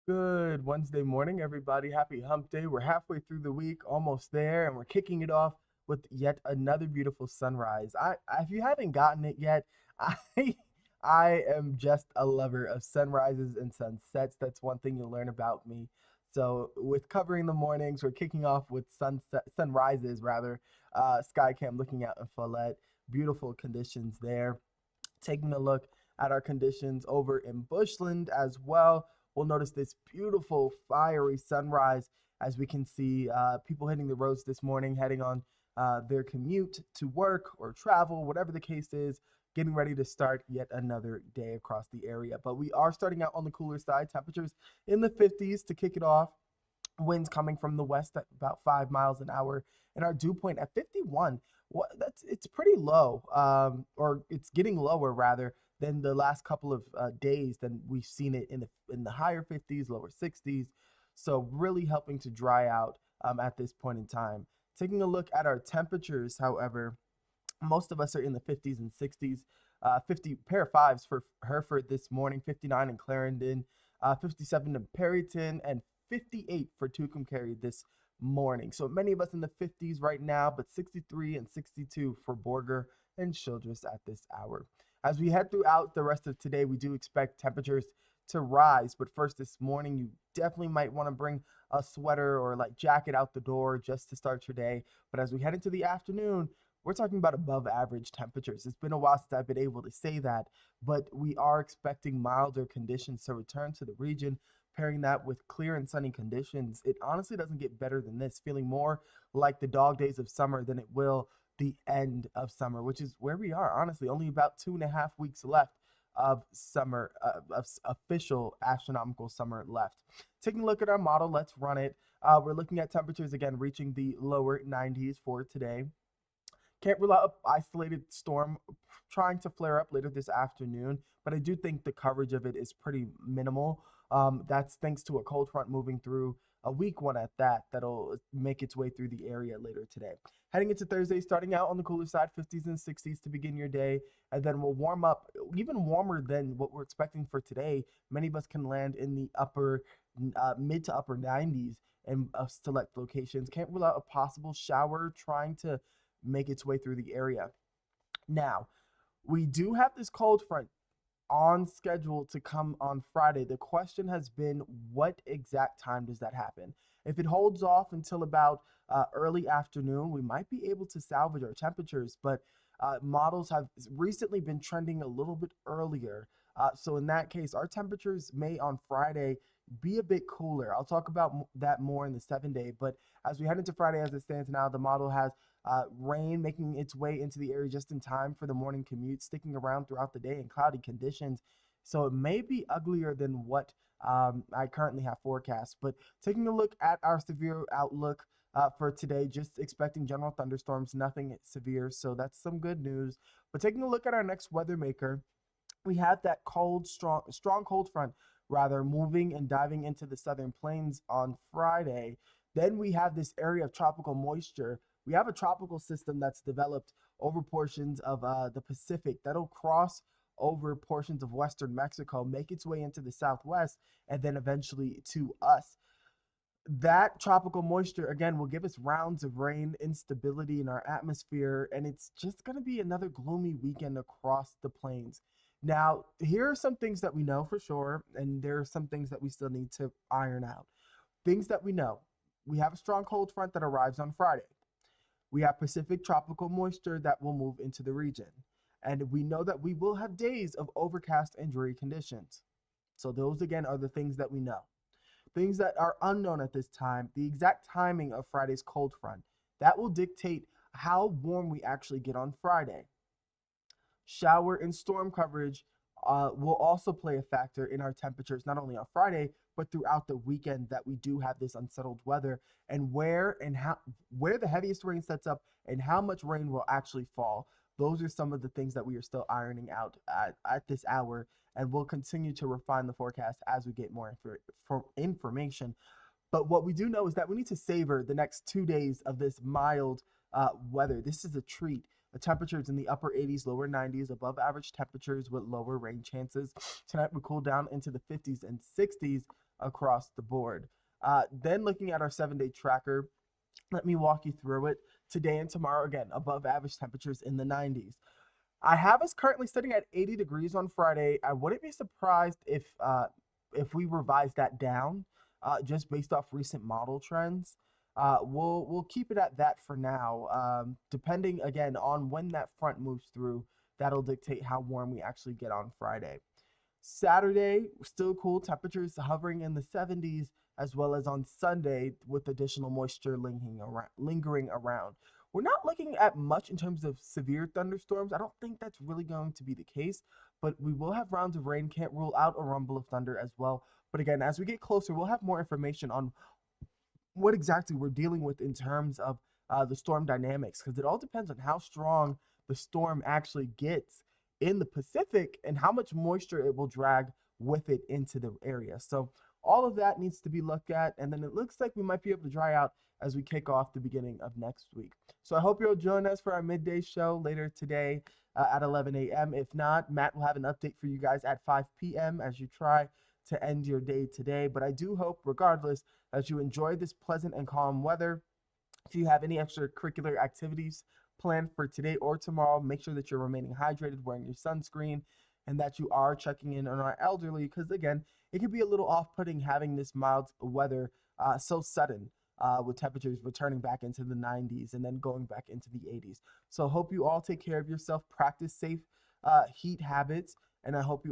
Good Wednesday morning, everybody. Happy hump day. We're halfway through the week, almost there, and we're kicking it off with yet another beautiful sunrise. If you haven't gotten it yet, I I am just a lover of sunrises and sunsets. That's one thing you'll learn about me. So, with covering the mornings, we're kicking off with sunrises rather. Sky cam looking out in Follett. Beautiful conditions there. Taking a look at our conditions over in Bushland as well, we'll notice this beautiful fiery sunrise as we can see people hitting the roads this morning, heading on their commute to work or travel, whatever the case is, getting ready to start yet another day across the area. But we are starting out on the cooler side, temperatures in the 50s to kick it off. Winds coming from the west at about 5 miles an hour, and our dew point at 51. What it's pretty low, or it's getting lower rather than the last couple of days. Than we've seen it in the higher 50s, lower 60s. So really helping to dry out at this point in time. Taking a look at our temperatures, however, most of us are in the 50s and 60s. 50 pair of fives for Hereford this morning, 59 in Clarendon, 57 in Perryton, and 58 for Tucumcari this morning. So many of us in the 50s right now, but 63 and 62 for Borger and Childress at this hour. As we head throughout the rest of today, we do expect temperatures to rise. But first this morning, you definitely might want to bring a sweater or like jacket out the door just to start your day. But as we head into the afternoon, we're talking about above average temperatures. It's been a while since I've been able to say that, but we are expecting milder conditions to return to the region. Pairing that with clear and sunny conditions, it honestly doesn't get better than this. Feeling more like the dog days of summer than it will the end of summer, which is where we are, honestly. Only about 2.5 weeks left of summer, official astronomical summer left. Taking a look at our model, let's run it. We're looking at temperatures again reaching the lower 90s for today. Can't rule out an isolated storm trying to flare up later this afternoon, but I do think the coverage of it is pretty minimal. That's thanks to a cold front moving through, a weak one at that, that'll make its way through the area later today. Heading into Thursday, starting out on the cooler side, 50s and 60s to begin your day, and then we'll warm up even warmer than what we're expecting for today. Many of us can land in the mid to upper 90s in select locations. Can't rule out a possible shower trying to make its way through the area. Now, we do have this cold front on schedule to come on Friday. The question has been, what exact time does that happen? If it holds off until about early afternoon, we might be able to salvage our temperatures, but models have recently been trending a little bit earlier. So in that case, our temperatures may on Friday be a bit cooler. I'll talk about that more in the 7 day, but as we head into Friday as it stands now, the model has rain making its way into the area just in time for the morning commute, sticking around throughout the day in cloudy conditions. So it may be uglier than what I currently have forecast. But taking a look at our severe outlook for today, just expecting general thunderstorms, nothing severe. So that's some good news. But taking a look at our next weather maker, we have that strong cold front rather moving and diving into the southern plains on Friday. Then we have this area of tropical moisture. We have a tropical system that's developed over portions of the Pacific that'll cross over portions of western Mexico, make its way into the southwest, and then eventually to us. That tropical moisture again will give us rounds of rain, instability in our atmosphere, and it's just going to be another gloomy weekend across the plains. Now, here are some things that we know for sure, and there are some things that we still need to iron out. Things that we know: we have a strong cold front that arrives on Friday. We have Pacific tropical moisture that will move into the region. And we know that we will have days of overcast and dreary conditions. So, those again are the things that we know. Things that are unknown at this time: the exact timing of Friday's cold front. That will dictate how warm we actually get on Friday. Shower and storm coverage will also play a factor in our temperatures, not only on Friday, but throughout the weekend that we do have this unsettled weather, and where the heaviest rain sets up and how much rain will actually fall. Those are some of the things that we are still ironing out at this hour, and we'll continue to refine the forecast as we get more information. But what we do know is that we need to savor the next 2 days of this mild weather. This is a treat. The temperatures in the upper 80s, lower 90s, above average temperatures with lower rain chances. Tonight we cool down into the 50s and 60s. across the board. Then looking at our 7-day tracker, let me walk you through it. Today and tomorrow, again, above average temperatures in the 90s. I have us currently sitting at 80 degrees on Friday. I wouldn't be surprised if we revise that down, just based off recent model trends. We'll keep it at that for now. Depending again on when that front moves through, that'll dictate how warm we actually get on Friday. Saturday, still cool temperatures hovering in the 70s, as well as on Sunday with additional moisture lingering around. We're not looking at much in terms of severe thunderstorms. I don't think that's really going to be the case, but we will have rounds of rain. Can't rule out a rumble of thunder as well. But again, as we get closer, we'll have more information on what exactly we're dealing with in terms of the storm dynamics, because it all depends on how strong the storm actually gets in the Pacific and how much moisture it will drag with it into the area. So all of that needs to be looked at, and then it looks like we might be able to dry out as we kick off the beginning of next week. So I hope you'll join us for our midday show later today at 11 a.m. If not, Matt will have an update for you guys at 5 p.m. as you try to end your day today. But I do hope, regardless, as you enjoy this pleasant and calm weather. If you have any extracurricular activities planned for today or tomorrow, make sure that you're remaining hydrated, wearing your sunscreen, and that you are checking in on our elderly because, again, it can be a little off putting having this mild weather so sudden. With temperatures returning back into the 90s and then going back into the 80s. So, hope you all take care of yourself, practice safe heat habits, and I hope you